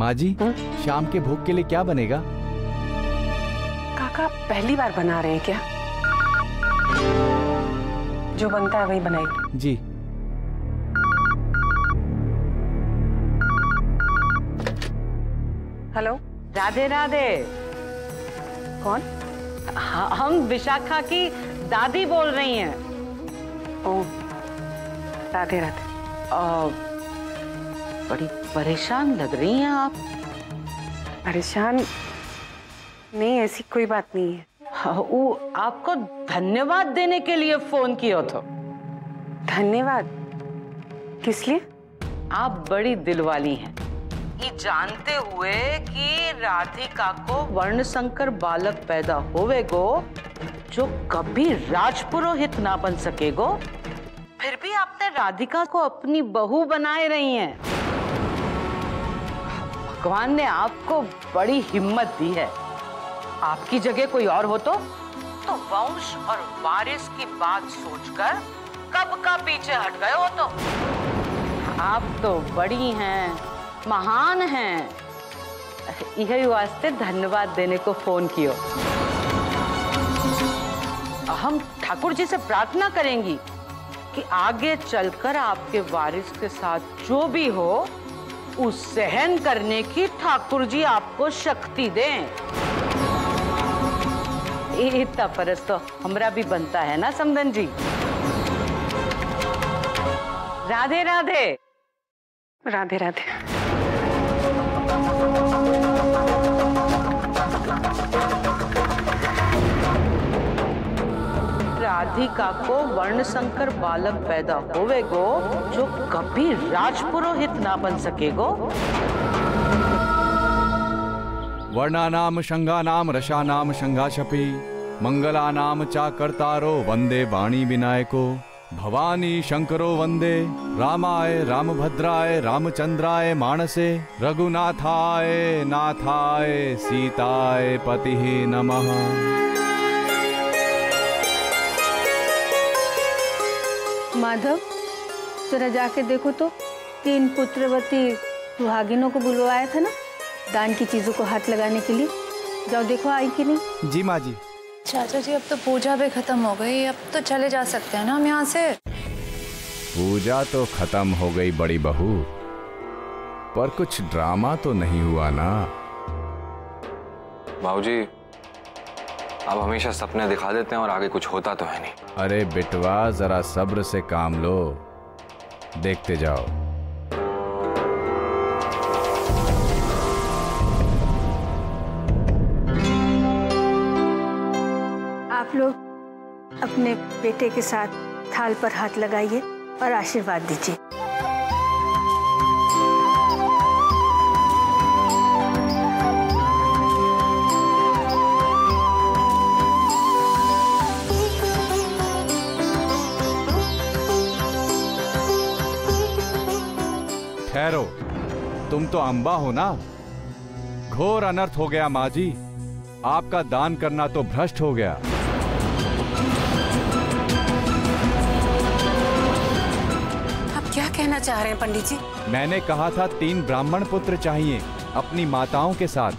माँ जी, शाम के भोग के लिए क्या बनेगा? काका पहली बार बना रहे हैं क्या? जो बनता है वही बनाइए। जी। हेलो। राधे राधे। कौन? हम विशाखा की दादी बोल रही हैं। ओह, राधे राधे। बड़ी परेशान लग रही हैं आप। परेशान नहीं, ऐसी कोई बात नहीं है। वो आपको धन्यवाद देने के लिए फोन किया था। धन्यवाद? किस लिए? आप बड़ी दिल वाली हैं, ये जानते हुए कि राधिका को वर्ण संकर बालक पैदा होवेगो जो कभी राजपुरोहित ना बन सकेगो, फिर भी आपने राधिका को अपनी बहू बनाए रही हैं। भगवान ने आपको बड़ी हिम्मत दी है। आपकी जगह कोई और हो तो वंश और वारिस की बात सोचकर कब का पीछे हट गए हो। तो आप तो बड़ी हैं, महान हैं, यही वास्ते धन्यवाद देने को फोन कियो। हम ठाकुर जी से प्रार्थना करेंगी कि आगे चलकर आपके वारिस के साथ जो भी हो उस सहन करने की ठाकुर जी आपको शक्ति दें। इतना फर्ज तो हमरा भी बनता है ना समदन जी। राधे राधे। राधे राधे। राधिका को वर्ण संकर बालक पैदा होवेगो जो कभी राजपुरोहित ना बन सकेगो। वर्णानाम शंगानाम रसानाम शंगाशपि मंगलानाम चा कर्तारो वंदे वाणी विनायको भवानी शंकरो वंदे रामाय रामभद्राय रामचंद्राय मानसे रघुनाथाय नाथाय सीताय पतिः नमः। माधव, जरा जाके देखो तो 3 पुत्रवती सुहागिनों को बुलवाया था ना दान की चीजों को हाथ लगाने के लिए। जाओ देखो आई कि नहीं। जी माँ जी। चाचा जी, अब तो पूजा भी खत्म हो गई, अब तो चले जा सकते हैं ना हम यहाँ से। पूजा तो खत्म हो गई बड़ी बहू, पर कुछ ड्रामा तो नहीं हुआ ना। बाबूजी, आप हमेशा सपने दिखा देते हैं और आगे कुछ होता तो है नहीं। अरे बिटवा, जरा सब्र से काम लो, देखते जाओ। आप लोग अपने बेटे के साथ थाल पर हाथ लगाइए और आशीर्वाद दीजिए। ठहरो, तुम तो अम्बा हो ना। घोर अनर्थ हो गया माँ जी, आपका दान करना तो भ्रष्ट हो गया। क्या कहना चाह रहे हैं पंडित जी? मैंने कहा था 3 ब्राह्मण पुत्र चाहिए अपनी माताओं के साथ।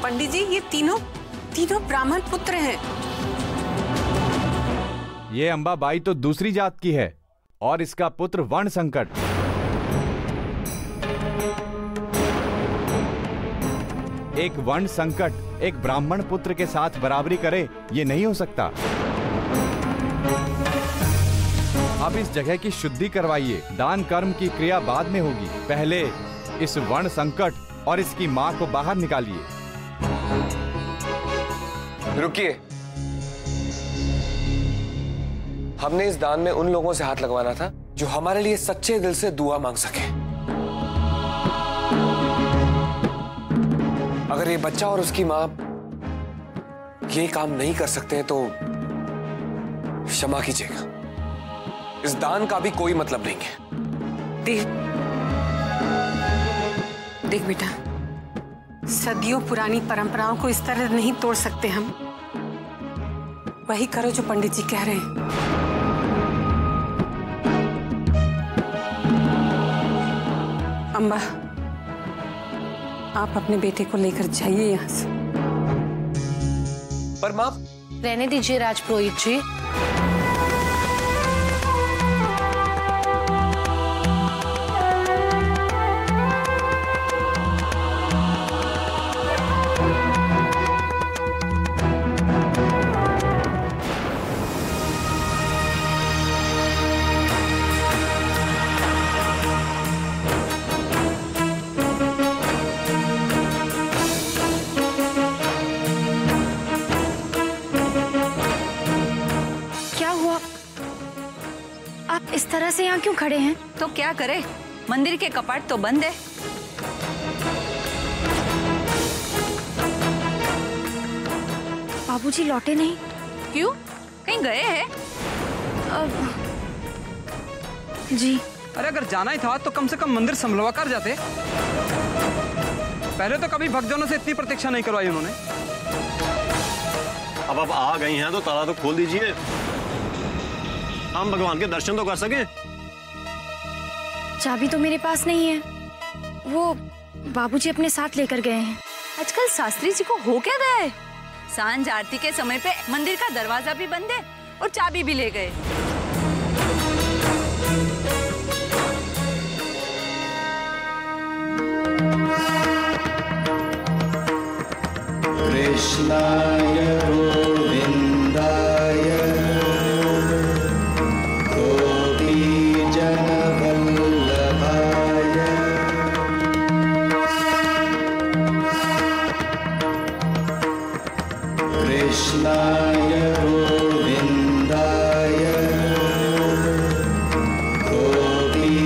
पंडित जी, ये तीनों ब्राह्मण पुत्र हैं। ये अंबाबाई तो दूसरी जात की है और इसका पुत्र वर्ण संकट। एक वर्ण संकट एक ब्राह्मण पुत्र के साथ बराबरी करे, ये नहीं हो सकता। अब इस जगह की शुद्धि करवाइए। दान कर्म की क्रिया बाद में होगी, पहले इस वर्ण संकट और इसकी मां को बाहर निकालिए। रुकिए, हमने इस दान में उन लोगों से हाथ लगवाना था जो हमारे लिए सच्चे दिल से दुआ मांग सके। अगर ये बच्चा और उसकी मां ये काम नहीं कर सकते हैं तो क्षमा कीजिएगा, इस दान का भी कोई मतलब नहीं है। देख बेटा, सदियों पुरानी परंपराओं को इस तरह नहीं तोड़ सकते हम। वही करो जो पंडित जी कह रहे हैं। अम्बा, आप अपने बेटे को लेकर जाइए यहाँ से। पर माँ, रहने दीजिए राजपुरोहित जी। इस तरह से यहाँ क्यों खड़े हैं? तो क्या करे, मंदिर के कपाट तो बंद है। बाबूजी लौटे नहीं? क्यों, कहीं गए हैं? जी। अरे अगर जाना ही था तो कम से कम मंदिर संभलवा कर जाते। पहले तो कभी भक्तजनों से इतनी प्रतीक्षा नहीं करवाई उन्होंने। अब आप आ गई हैं तो ताला तो खोल दीजिए, हम भगवान के दर्शन तो कर सकें। चाबी तो मेरे पास नहीं है, वो बाबूजी अपने साथ लेकर गए हैं। आजकल शास्त्री जी को हो क्या गया है? सांझ आरती के समय पे मंदिर का दरवाजा भी बंद है और चाबी भी ले गए। कृष्णाय गोविंदाय गोपीजनवल्लभाय कृष्णाय गोविंदाय गोपीजनवल्लभाय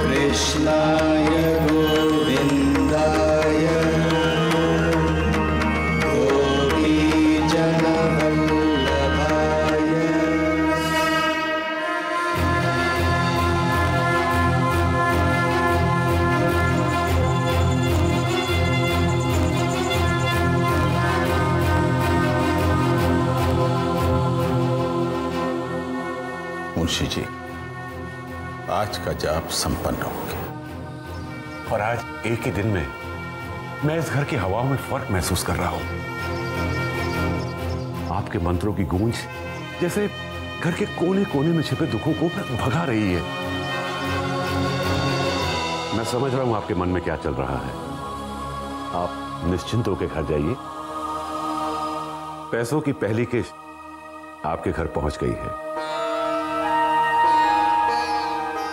कृष्णाय गोविंदाय गोपीजनवल्लभाय। मुंशी जी, आज का जाप संपन्न हो गया और आज एक ही दिन में मैं इस घर की हवाओं में फर्क महसूस कर रहा हूं। आपके मंत्रों की गूंज जैसे घर के कोने कोने में छिपे दुखों को भगा रही है। मैं समझ रहा हूं आपके मन में क्या चल रहा है। आप निश्चिंत होकर घर जाइए। पैसों की पहली किस्त आपके घर पहुंच गई है।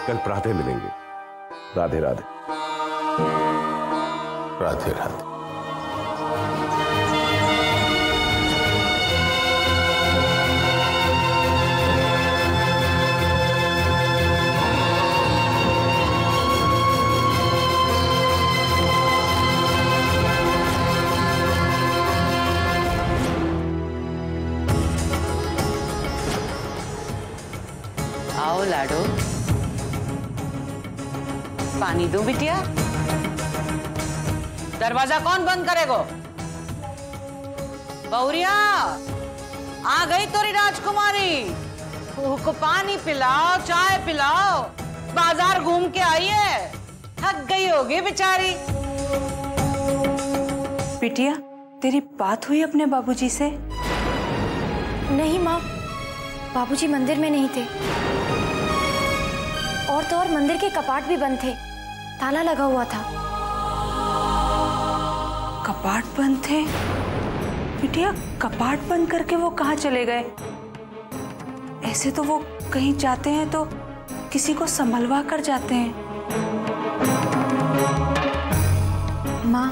कल प्रातः मिलेंगे। राधे राधे। राधे राधे। आओ लाडो, पानी दो बिटिया। दरवाजा कौन बंद करेगो? बहुरिया, आ गई तोरी राजकुमारी। को पानी पिलाओ, चाय पिलाओ। बाजार घूम के आई है, थक गई होगी बेचारी। बिटिया, तेरी बात हुई अपने बाबूजी से? नहीं माँ, बाबूजी मंदिर में नहीं थे। और तो और मंदिर के कपाट भी बंद थे, ताला लगा हुआ था। कपाट बंद थे? बिटिया, कपाट बंद करके वो कहाँ चले गए? ऐसे तो वो कहीं जाते हैं तो किसी को संभलवा कर जाते हैं। माँ,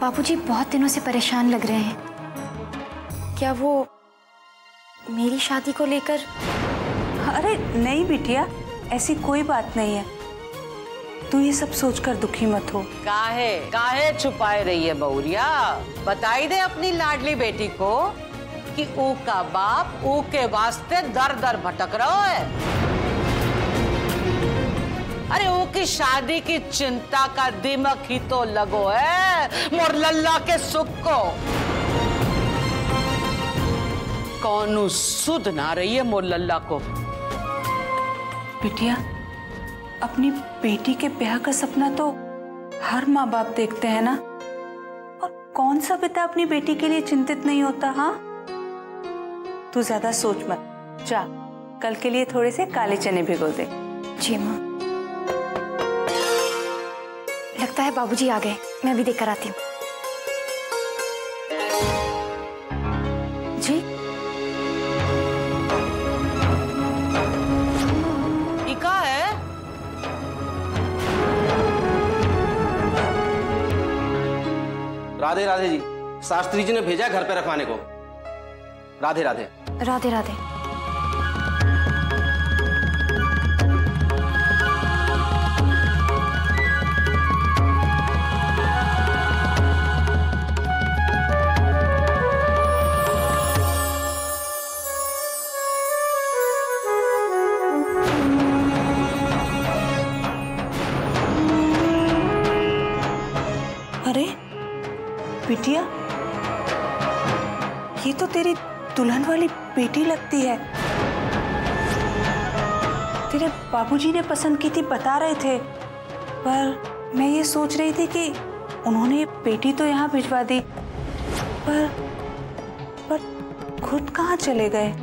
बाबूजी बहुत दिनों से परेशान लग रहे हैं। क्या वो मेरी शादी को लेकर? अरे नहीं बिटिया, ऐसी कोई बात नहीं है। तू ये सब सोचकर दुखी मत हो। काहे छुपाए रही है बहुरिया? बताई दे अपनी लाडली बेटी को कि ऊ का बाप ऊ के वास्ते दर दर भटक रहा है। अरे ऊ की शादी की चिंता का दिमाग ही तो लगो है मोर लल्ला के सुख को। कौन सुध ना रही है मोर लल्ला को। बिटिया, अपनी बेटी के ब्याह का सपना तो हर माँ बाप देखते हैं ना, और कौन सा पिता अपनी बेटी के लिए चिंतित नहीं होता। हाँ, तू ज्यादा सोच मत, जा कल के लिए थोड़े से काले चने भिगो दे। जी माँ। लगता है बाबूजी आ गए, मैं अभी देख कर आती हूँ। जी इका है? राधे राधे जी, शास्त्री जी ने भेजा घर पे रखवाने को। राधे राधे। राधे राधे। अरे बिटिया, ये तो तेरी दुल्हन वाली बेटी लगती है। तेरे बाबूजी ने पसंद की थी, बता रहे थे, पर मैं ये सोच रही थी कि उन्होंने बेटी तो यहाँ भिजवा दी, पर खुद कहाँ चले गए।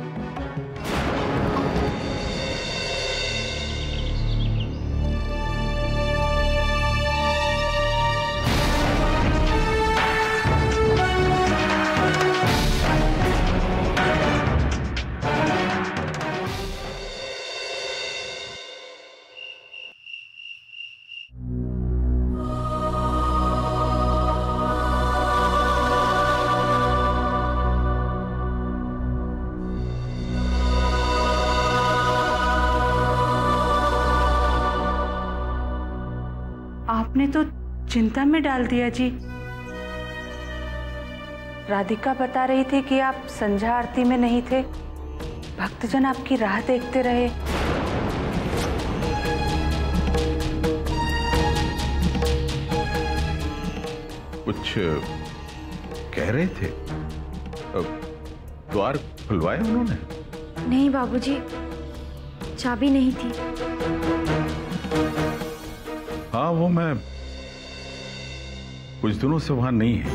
आपने तो चिंता में डाल दिया जी। राधिका बता रही थी कि आप संध्या आरती में नहीं थे, भक्तजन आपकी राह देखते रहे। कुछ कह रहे थे? द्वार खुलवाए उन्होंने? नहीं बाबूजी, चाबी नहीं थी। हाँ, वो मैं कुछ दिनों से वहां नहीं है।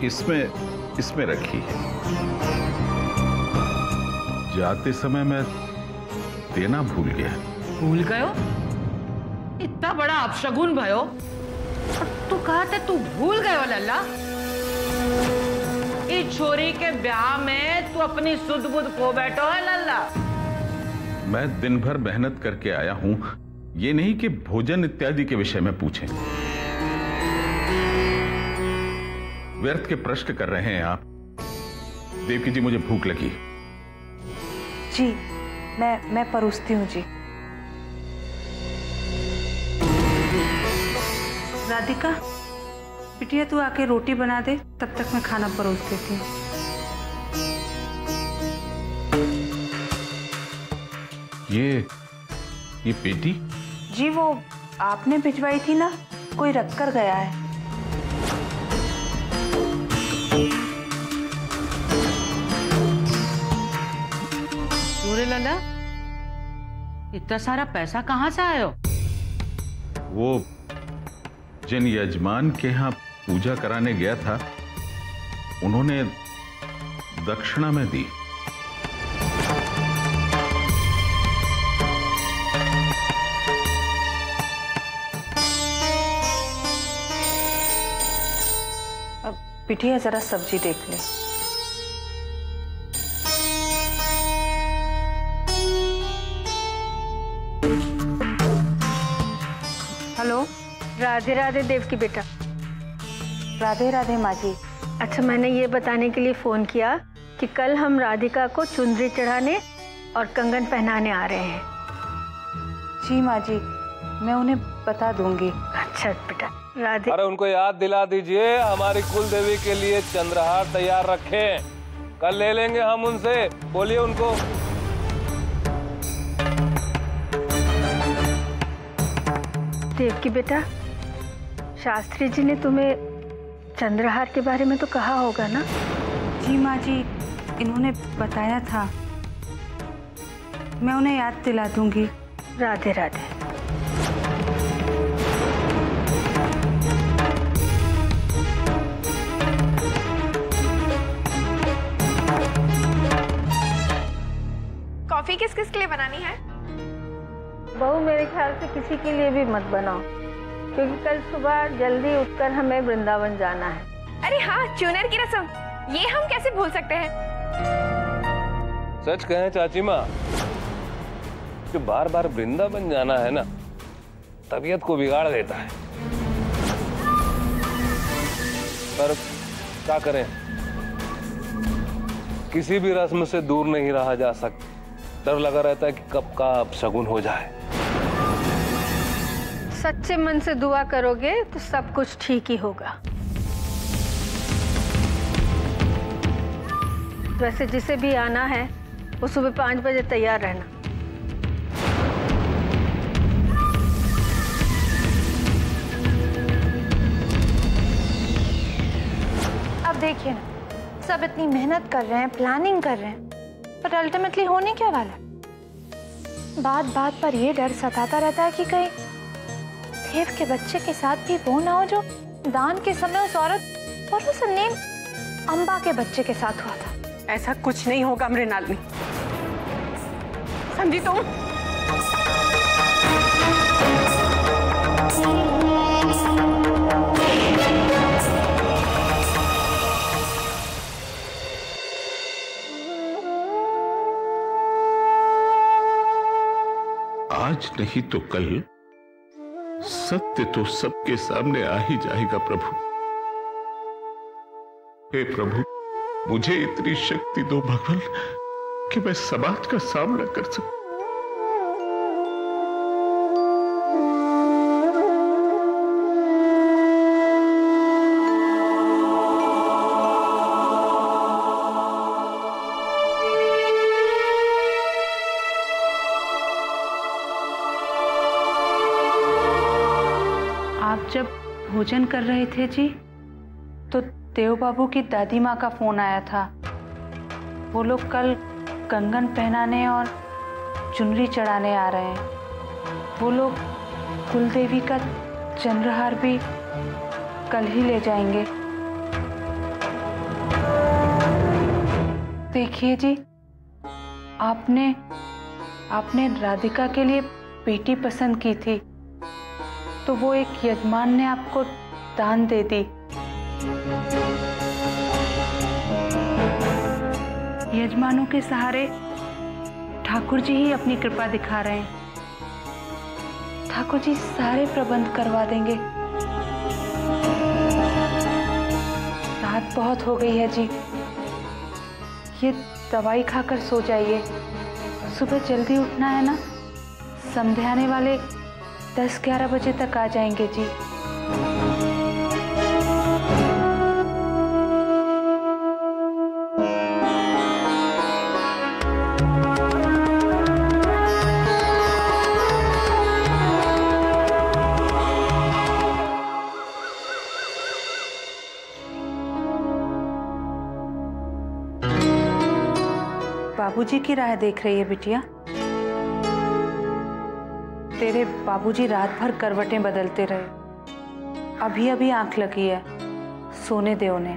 इसमें रखी है। जाते समय मैं देना भूल गया। भूल गयो? इतना बड़ा अपशगुन भयो, और तू कहते तू भूल गयो लल्ला? इस छोरी के ब्याह में तू अपनी सुध बुध खो बैठो है लल्ला। मैं दिन भर मेहनत करके आया हूं, ये नहीं कि भोजन इत्यादि के विषय में पूछें। व्यर्थ के प्रश्न कर रहे हैं आप। देवकी जी, मुझे भूख लगी। जी, मैं परोसती हूँ जी। राधिका, बिटिया तू आके रोटी बना दे, तब तक मैं खाना परोस देती हूँ। ये पेटी? जी, वो आपने भिजवाई थी ना, कोई रख कर गया है। लल्ला, इतना सारा पैसा कहाँ से आयो? वो जिन यजमान के यहाँ पूजा कराने गया था, उन्होंने दक्षिणा में दी। अब बिटिया जरा सब्जी देख ले। हेलो, राधे राधे देवकी बेटा। राधे राधे माँ जी। अच्छा, मैंने ये बताने के लिए फ़ोन किया कि कल हम राधिका को चुनरी चढ़ाने और कंगन पहनाने आ रहे हैं। जी माँ जी, मैं उन्हें बता दूंगी। अच्छा बेटा। राधे, अरे उनको याद दिला दीजिए, हमारी कुल देवी के लिए चंद्रहार तैयार रखें, कल ले लेंगे हम उनसे। बोलिए उनको। देवकी बेटा, शास्त्री जी ने तुम्हें चंद्रहार के बारे में तो कहा होगा ना? जी माँ जी, इन्होंने बताया था, मैं उन्हें याद दिला दूंगी। राधे राधे। कॉफी किस किस के लिए बनानी है? बहू, मेरे ख्याल से किसी के लिए भी मत बनाओ, क्योंकि कल सुबह जल्दी उठकर हमें वृंदावन जाना है। अरे हाँ, चूनर की रस्म, ये हम कैसे भूल सकते हैं? सच कहें चाची माँ, कि बार बार वृंदावन जाना है ना, तबीयत को बिगाड़ देता है। पर क्या करें, किसी भी रस्म से दूर नहीं रहा जा सकता। डर लगा रहता है कि कब का अपशगुन हो जाए। सच्चे मन से दुआ करोगे तो सब कुछ ठीक ही होगा। वैसे जिसे भी आना है वो सुबह 5 बजे तैयार रहना। अब देखिए ना, सब इतनी मेहनत कर रहे हैं, प्लानिंग कर रहे हैं, पर अल्टीमेटली होने क्या वाला है? बात बात पर ये डर सताता रहता है कि कहीं देव के बच्चे के साथ भी वो ना हो जो दान के समय उस औरत और उस नेम अंबा के बच्चे के साथ हुआ था। ऐसा कुछ नहीं होगा मृणालिनी, समझी तुम? आज नहीं तो कल सत्य तो सबके सामने आ ही जाएगा प्रभु। हे प्रभु, मुझे इतनी शक्ति दो भगवान कि मैं समाज का सामना कर सकूं। आप जब भोजन कर रहे थे जी, तो देव बाबू की दादी माँ का फोन आया था। वो लोग कल कंगन पहनाने और चुनरी चढ़ाने आ रहे हैं। वो लोग कुलदेवी का चंद्रहार भी कल ही ले जाएंगे। देखिए जी, आपने राधिका के लिए बेटी पसंद की थी, तो वो एक यजमान ने आपको दान दे दी। यजमानों के सहारे ठाकुर जी ही अपनी कृपा दिखा रहे हैं। ठाकुर जी सारे प्रबंध करवा देंगे। रात बहुत हो गई है जी, ये दवाई खाकर सो जाइए। सुबह जल्दी उठना है ना, समझे आने वाले 10-11 बजे तक आ जाएंगे जी। बाबूजी की राह देख रही है बिटिया। तेरे बाबूजी रात भर करवटें बदलते रहे, अभी अभी आंख लगी है, सोने दे उन्हें।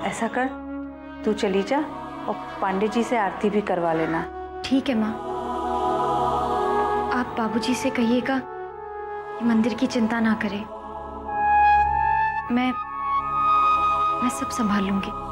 ऐसा कर, तू चली जा और पांडे जी से आरती भी करवा लेना। ठीक है माँ, आप बाबूजी से कहिएगा मंदिर की चिंता ना करें, मैं सब संभाल लूंगी।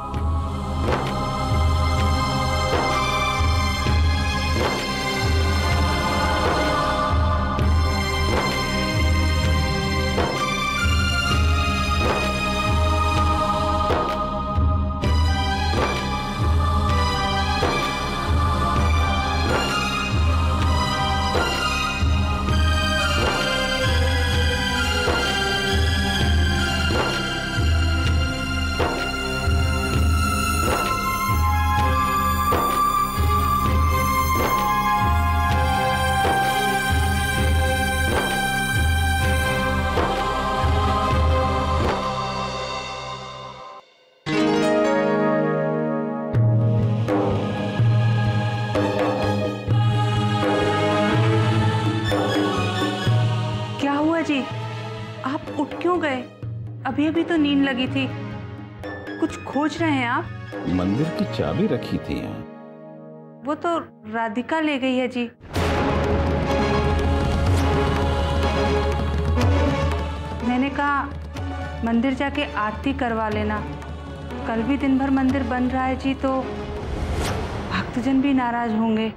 अभी अभी तो नींद लगी थी। कुछ खोज रहे हैं आप? मंदिर की चाबी रखी थी यहाँ। वो तो राधिका ले गई है जी। मैंने कहा मंदिर जाके आरती करवा लेना। कल भी दिन भर मंदिर बंद रहा है जी, तो भक्तजन भी नाराज होंगे।